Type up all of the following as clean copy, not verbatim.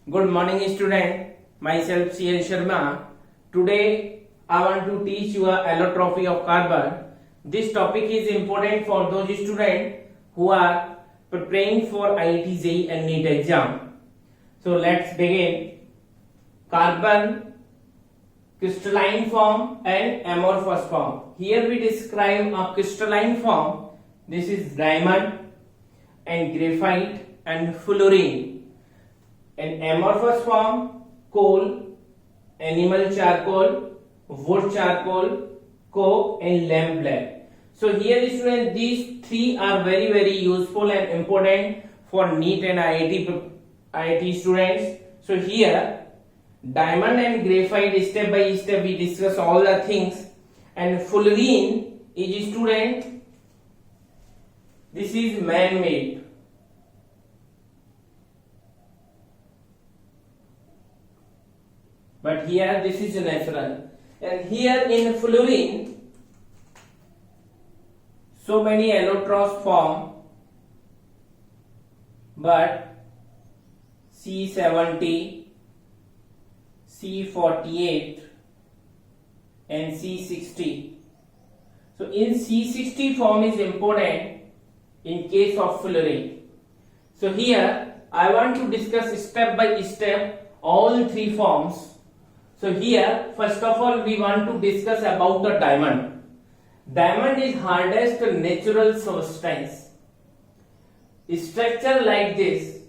Good morning, student. Myself CL Sharma. Today I want to teach you allotrophy of carbon. This topic is important for those students who are preparing for IIT JEE and NEET exam. So let's begin. Carbon, crystalline form and amorphous form. Here we describe a crystalline form. This is diamond and graphite and fluorine. An amorphous form, coal, animal charcoal, wood charcoal, coke and lamp black. So here students, these three are very useful and important for NEET and IIT students. So here diamond and graphite, step by step we discuss all the things, and fluorine is student, this is man-made. But here this is natural, and here in fluorine so many allotropes form, but C70, C48 and C60. So in C60 form is important in case of fluorine. So here I want to discuss step by step all three forms. So here first of all we want to discuss about the diamond. Diamond is hardest natural substance. Structure like this.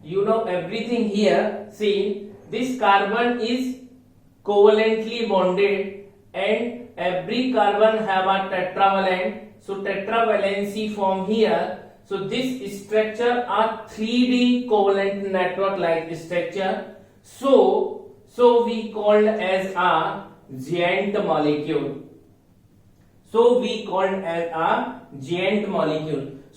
You know everything here. See, this carbon is covalently bonded and every carbon have a tetravalent. So tetravalency form here. So this structure are 3D covalent network like structure. So we called as a giant molecule. So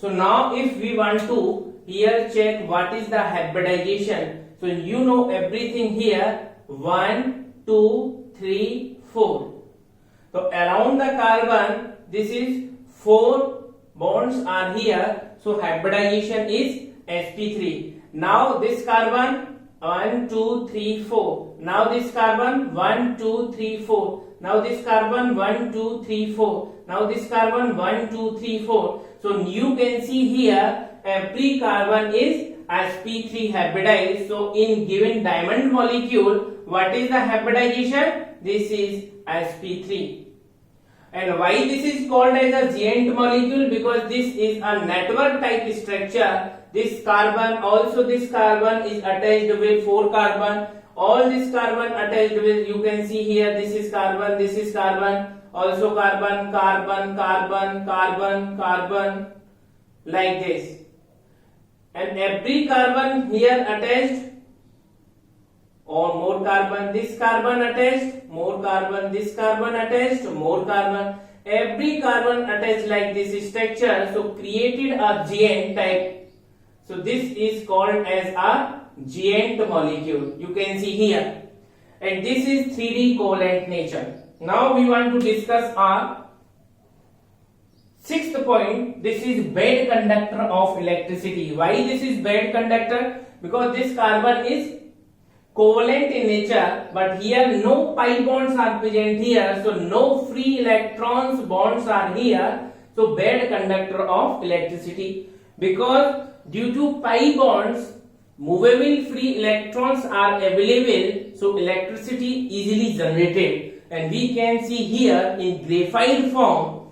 now if we want to here check what is the hybridization. So you know everything here. 1, 2, 3, 4. So around the carbon this is 4 bonds are here. So hybridization is sp3. Now this carbon 1, 2, 3, 4. Now this carbon 1, 2, 3, 4. Now this carbon 1, 2, 3, 4. Now this carbon 1, 2, 3, 4. So you can see here every carbon is sp3 hybridized. So in given diamond molecule, what is the hybridization? This is sp3. And why this is called as a giant molecule? Because this is a network type structure. This carbon is attached with 4 carbon. All this carbon attached with, you can see here, this is carbon, also carbon, like this. And every carbon here attached or more carbon, this carbon attached, more carbon, this carbon attached, more carbon. Every carbon attached like this structure, so created a giant type. So this is called as a giant molecule. You can see here. And this is 3D covalent nature. Now we want to discuss our 6th point. This is bad conductor of electricity. Why this is bad conductor? Because this carbon is covalent in nature, but here no pi bonds are present here, so no free electrons bonds are here. So bad conductor of electricity, because due to pi bonds movable free electrons are available, so electricity easily generated. And we can see here in graphite form,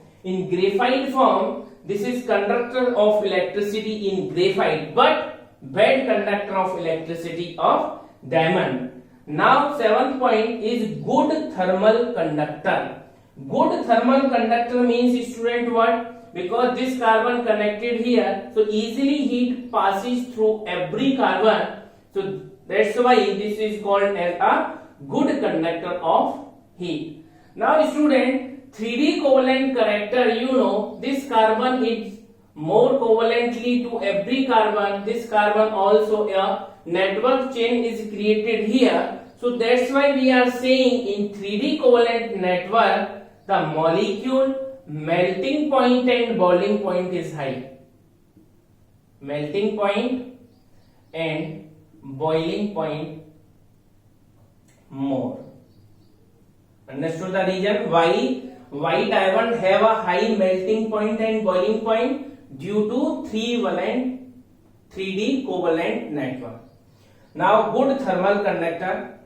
this is conductor of electricity in graphite, but bad conductor of electricity of diamond. Now 7th point is good thermal conductor. Good thermal conductor means student what? Because this carbon connected here, so easily heat passes through every carbon. So that's why this is called as a good conductor of heat. Now student, 3D covalent character, you know this carbon is more covalently to every carbon. This carbon also a network chain is created here. So that's why we are saying in 3D covalent network the molecule melting point and boiling point is high. Melting point and boiling point more. Understood the reason why diamond have a high melting point and boiling point? Due to 3D covalent network. Now good thermal conductor.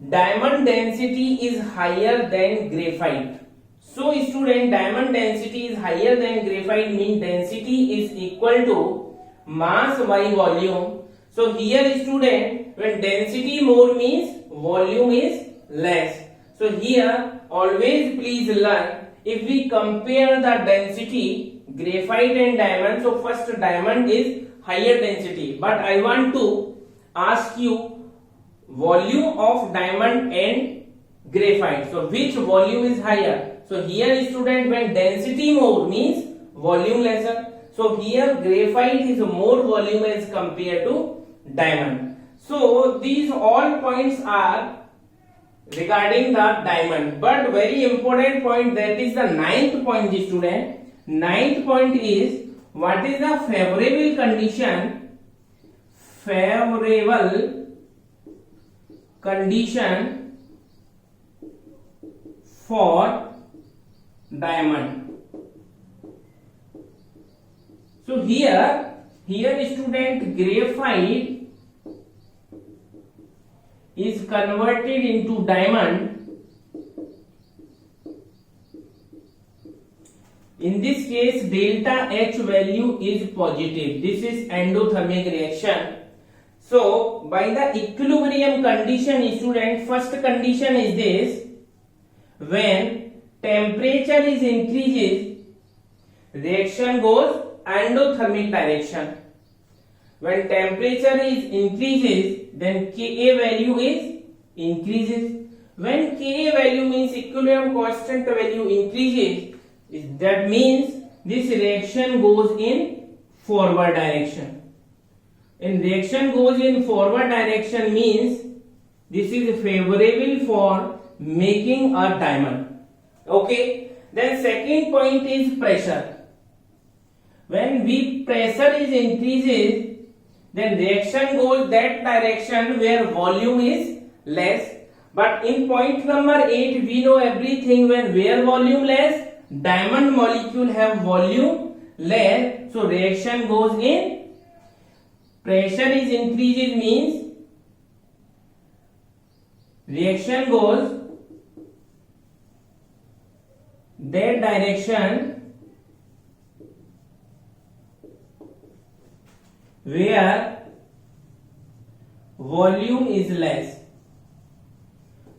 Diamond density is higher than graphite. So student, diamond density is higher than graphite means density is equal to mass by volume. So here student, when density more means volume is less. So here always please learn, if we compare the density graphite and diamond, so first diamond is higher density, but I want to ask you volume of diamond and graphite. So which volume is higher? So here student, when density more means volume lesser. So here graphite is more volume as compared to diamond. So these all points are regarding the diamond, but very important point, that is the ninth point student. Ninth point is, what is the favorable condition for diamond? So here student, graphite is converted into diamond. In this case, delta H value is positive. This is endothermic reaction. So by the equilibrium condition student, first condition is this: when temperature is increases, reaction goes endothermic direction. When temperature is increases, then Ka value is increases. When Ka value means equilibrium constant value increases, that means this reaction goes in forward direction. And reaction goes in forward direction means this is favorable for making a diamond. Okay. Then second point is pressure. When pressure is increases, then reaction goes that direction where volume is less. But in point number 8, we know everything, where volume less, diamond molecule have volume less, so reaction goes in, pressure is increases means reaction goes that direction where volume is less.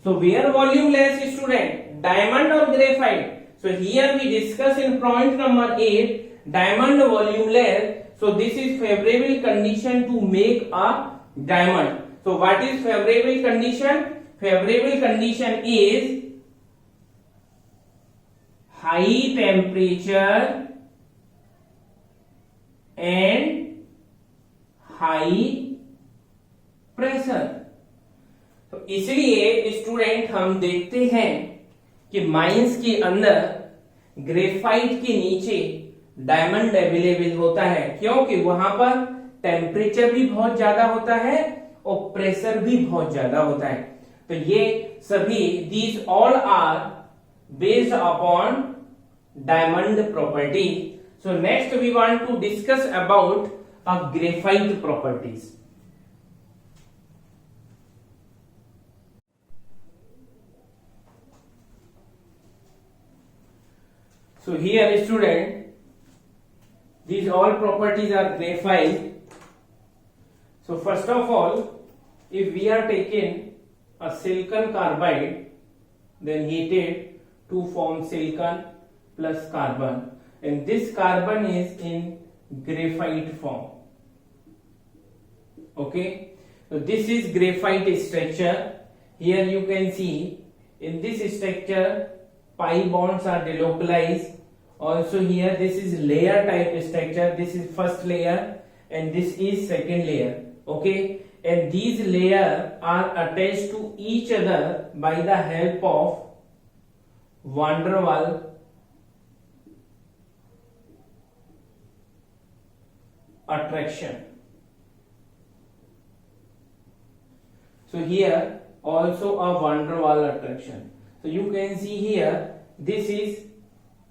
So where volume less student, diamond or graphite? So here we discuss in point number 8, diamond volume less. So this is favorable condition to make a diamond. So what is favorable condition? Favorable condition is high temperature and high pressure. तो इसलिए student हम देखते हैं कि mines के अंदर graphite के नीचे डायमंड अवेलेबल होता है, क्योंकि वहां पर टेम्परेचर भी बहुत ज्यादा होता है और प्रेशर भी बहुत ज्यादा होता है. तो ये सभी these all are based upon diamond property. So next we want to discuss about a graphite properties. So here student, these all properties are graphite. So first of all, if we are taking a silicon carbide, then heated to form silicon plus carbon, and this carbon is in graphite form. Okay, so this is graphite structure. Here you can see in this structure pi bonds are delocalized. Also here this is layer type structure. This is first layer and this is second layer. Okay, and these layers are attached to each other by the help of van der Waals attraction. So here also a van der Waals attraction. So you can see here, this is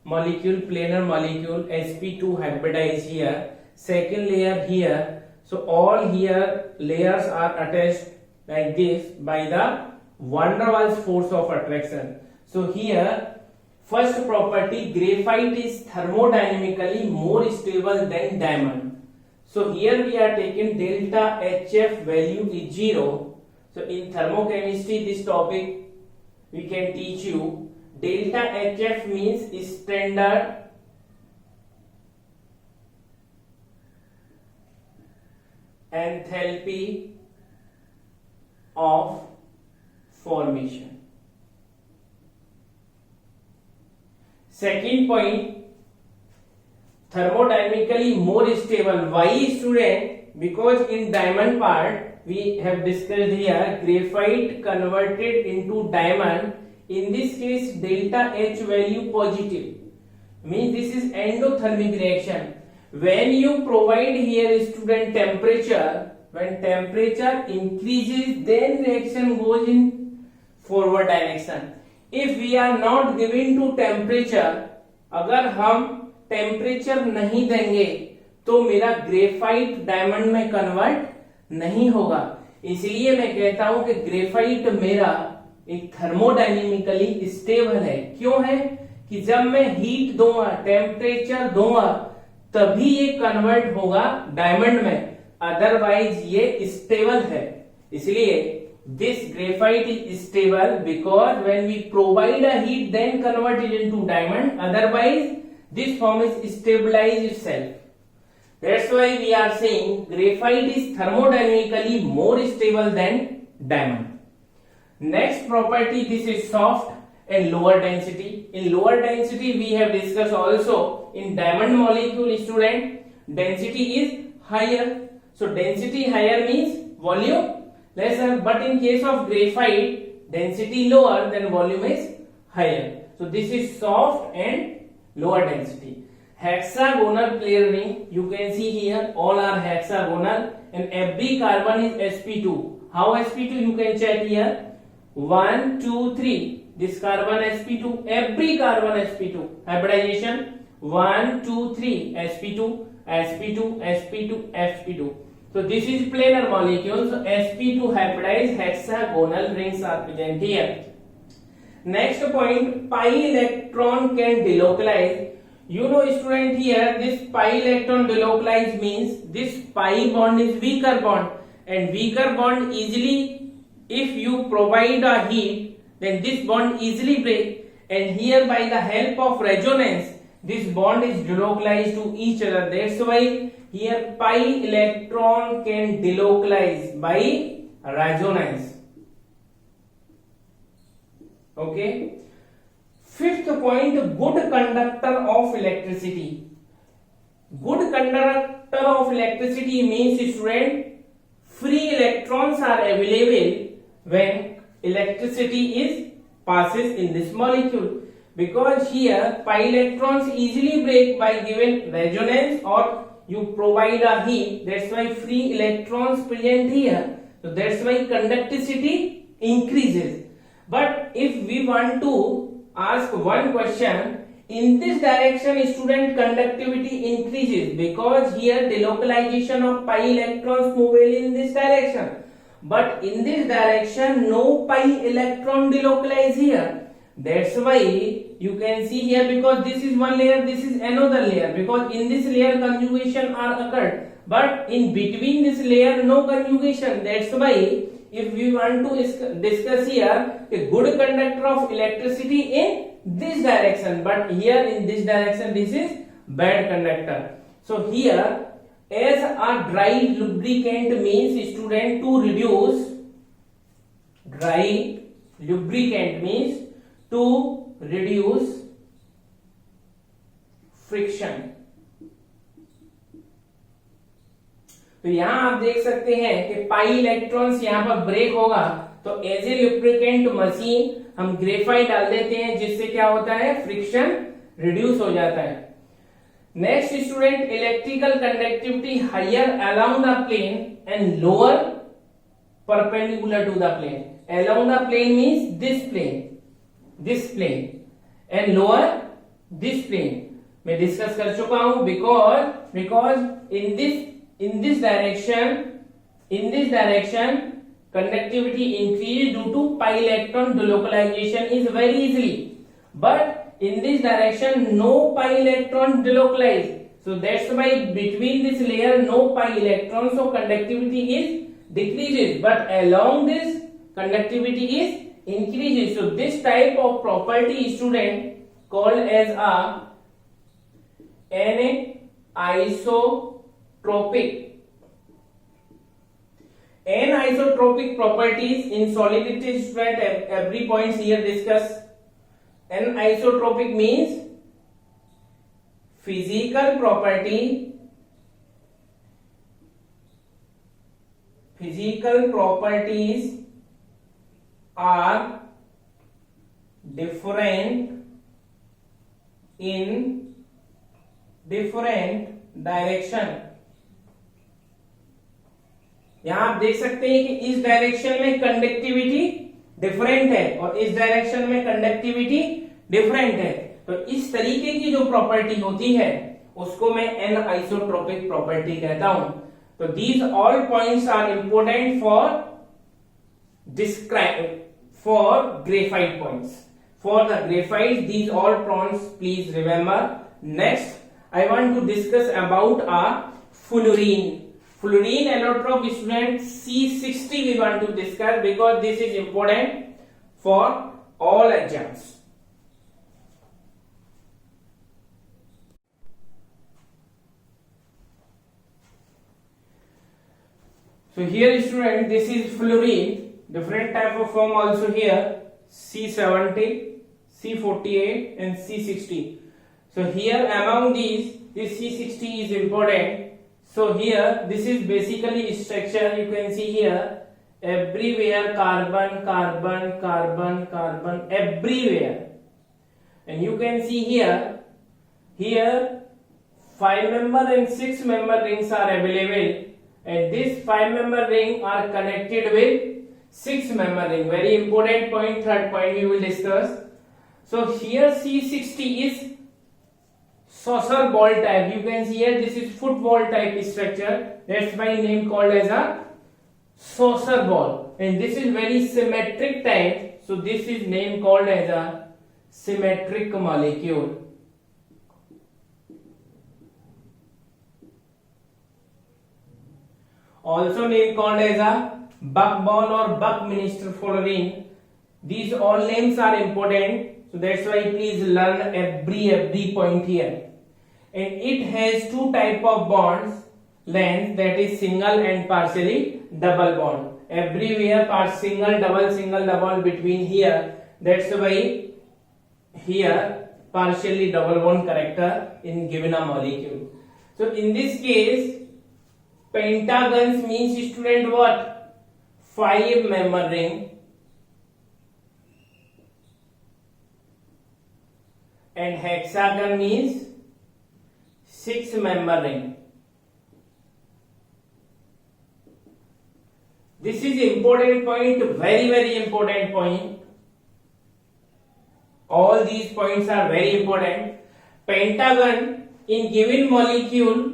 molecule, planar molecule, sp2 hybridized here, second layer here. So all here layers are attached like this by the van der Waals force of attraction. So here first property, graphite is thermodynamically more stable than diamond. So here we are taking delta HF value is 0. So in thermochemistry this topic we can teach you. Delta HF means standard enthalpy of formation. Second point, thermodynamically more stable. Why, student? Because in diamond part we have discussed here, graphite converted into diamond. In this case delta H value positive, means this is endothermic reaction. When you provide here student temperature, when temperature increases then reaction goes in forward direction. If we are not giving to temperature, अगर हम temperature नहीं देंगे तो मेरा graphite diamond में convert नहीं होगा. इसलिए मैं कहता हूं कि ग्रेफाइट मेरा एक थर्मोडायनेमिकली स्टेबल है. क्यों है? कि जब मैं हीट दूंगा, टेम्परेचर दूंगा, तभी ये कन्वर्ट होगा डायमंड में, अदरवाइज ये स्टेबल है. इसलिए this graphite is stable because when we provide a heat then convert it into diamond, otherwise this form is stabilize itself. That's why we are saying graphite is thermodynamically more stable than diamond. Next property, this is soft and lower density. In lower density we have discussed also. In diamond molecule student, density is higher. So density higher means volume lesser, but in case of graphite density lower then volume is higher. So this is soft and lower density. Hexagonal planar ring, you can see here all are hexagonal and every carbon is sp2. How sp2? You can check here, 1 2 3, this carbon sp2, every carbon sp2, hybridization 1 2 3, sp2 sp2 sp2 sp2. So this is planar molecule. So sp2 hybridized hexagonal rings are present here. Next point, pi electron can delocalize. You know student, here this pi electron delocalize means this pi bond is weaker bond, and weaker bond easily, if you provide a heat then this bond easily break, and here by the help of resonance this bond is delocalized to each other. That's why here pi electron can delocalize by resonance. Okay. Fifth point, good conductor of electricity. Good conductor of electricity means student, free electrons are available when electricity is passes in this molecule, because here pi electrons easily break by given resonance or you provide a heat. That's why free electrons present here. So that's why conductivity increases. But if we want to ask one question, in this direction student conductivity increases because here delocalization of pi electrons move in this direction, but in this direction no pi electron delocalize here. That's why you can see here, because this is one layer, this is another layer, because in this layer conjugation are occurred, but in between this layer no conjugation. That's why if we want to discuss here a good conductor of electricity in this direction, but here in this direction this is bad conductor. So here as a dry lubricant means student, to reduce, dry lubricant means to reduce friction. तो यहां आप देख सकते हैं कि pi electrons यहां पर break होगा, तो एज ए लुब्रिकेंट मशीन हम ग्रेफाइट डाल देते हैं, जिससे क्या होता है, फ्रिक्शन रिड्यूस हो जाता है. Next student, electrical conductivity higher along the plane and lower perpendicular to the plane. Along the plane means this plane, and lower this plane. मैं डिस्कस कर चुका हूं because in this direction conductivity increase due to pi electron delocalization is very easily, but in this direction no pi electron delocalize, so that's why between this layer no pi electron, so conductivity is decreases, but along this conductivity is increases. So this type of property, student, called as a anisotropic. Anisotropic properties in solidity, student, every points here discuss. Anisotropic means physical properties are different in different direction. यहां आप देख सकते हैं कि इस direction में conductivity different है और इस डायरेक्शन में कंडक्टिविटी डिफरेंट है, तो इस तरीके की जो प्रॉपर्टी होती है उसको मैं एन आइसोट्रोपिक प्रॉपर्टी कहता हूं. तो these all points are important for describe for graphite points. For the graphite, these all points please remember. Next, I want to discuss about a fullerene. Fullerene allotrope, student, C60 we want to discuss because this is important for all exams. So here, student, this is fullerene. Different type of form also here, C70, C48 and C60. So here among these, this C60 is important. So here this is basically structure, you can see here everywhere carbon, carbon, carbon, carbon, everywhere. And you can see here 5-member and 6-member rings are available, and this 5-member ring are connected with 6-member ring. Very important point, third point we will discuss. So here C60 is saucer ball type. You can see here this is football type structure. That's why name called as a saucer ball. And this is very symmetric type. So this is name called as a symmetric molecule. Also name called as a Buckball or Buckminster fullerene. These all names are important, so that's why please learn every point here. And it has two type of bonds length, that is single and partially double bond. Everywhere part single double between here. That's why here partially double bond character in given a molecule. So in this case, pentagons means, student, what? 5-member ring, and hexagon means 6-member ring. This is important point, very important point. All these points are very important. Pentagon in given molecule,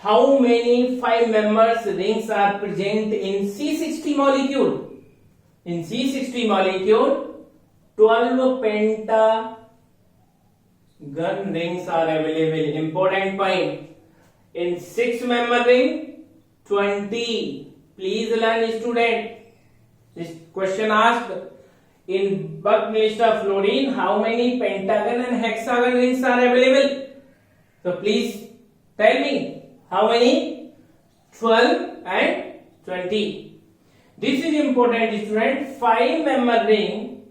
how many 5-members rings are present in C60 molecule? In C60 molecule, 12 pentagon rings are available. Important point. In 6-member ring, 20. Please learn, student. This question asked in Buckminster fullerene, how many pentagon and hexagon rings are available? So please tell me. How many? 12 and 20. This is important, student. 5-member ring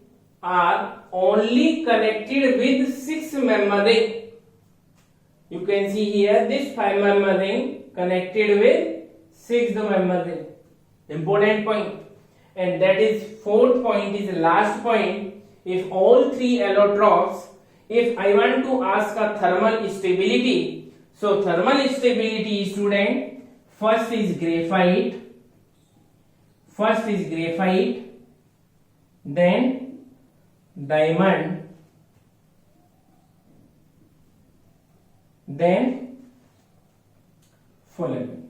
are only connected with 6-member ring. You can see here this 5-member ring connected with 6-member ring. Important point. And that is fourth point, is the last point. If all three allotropes, if I want to ask a thermal stability, so thermal stability, student, first is graphite, First is graphite, then diamond, then fullerene.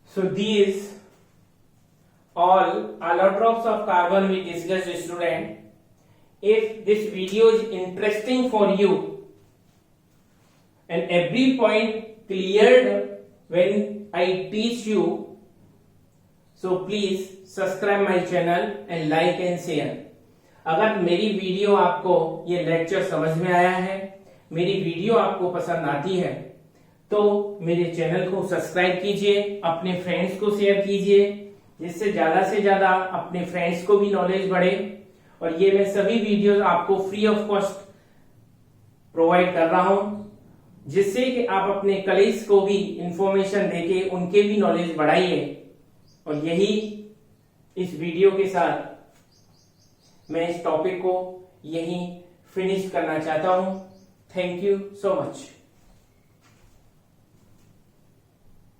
So these all allotropes of carbon we discussed, student. If this video is interesting for you and every point cleared when I teach you, so please subscribe my channel and like and share. अगर मेरी video आपको ये lecture समझ में आया है, मेरी video आपको पसंद आती है, तो मेरे चैनल को सब्सक्राइब कीजिए, अपने फ्रेंड्स को शेयर कीजिए, जिससे ज्यादा से ज्यादा अपने फ्रेंड्स को भी नॉलेज बढ़े। और ये मैं सभी वीडियोस आपको फ्री ऑफ कॉस्ट प्रोवाइड कर रहा हूं, जिससे कि आप अपने कलीग्स को भी इंफॉर्मेशन देके उनके भी नॉलेज बढ़ाइए। और यही इस वीडियो के साथ मैं इस टॉपिक को यहीं फिनिश करना चाहता हूं। Thank you so much.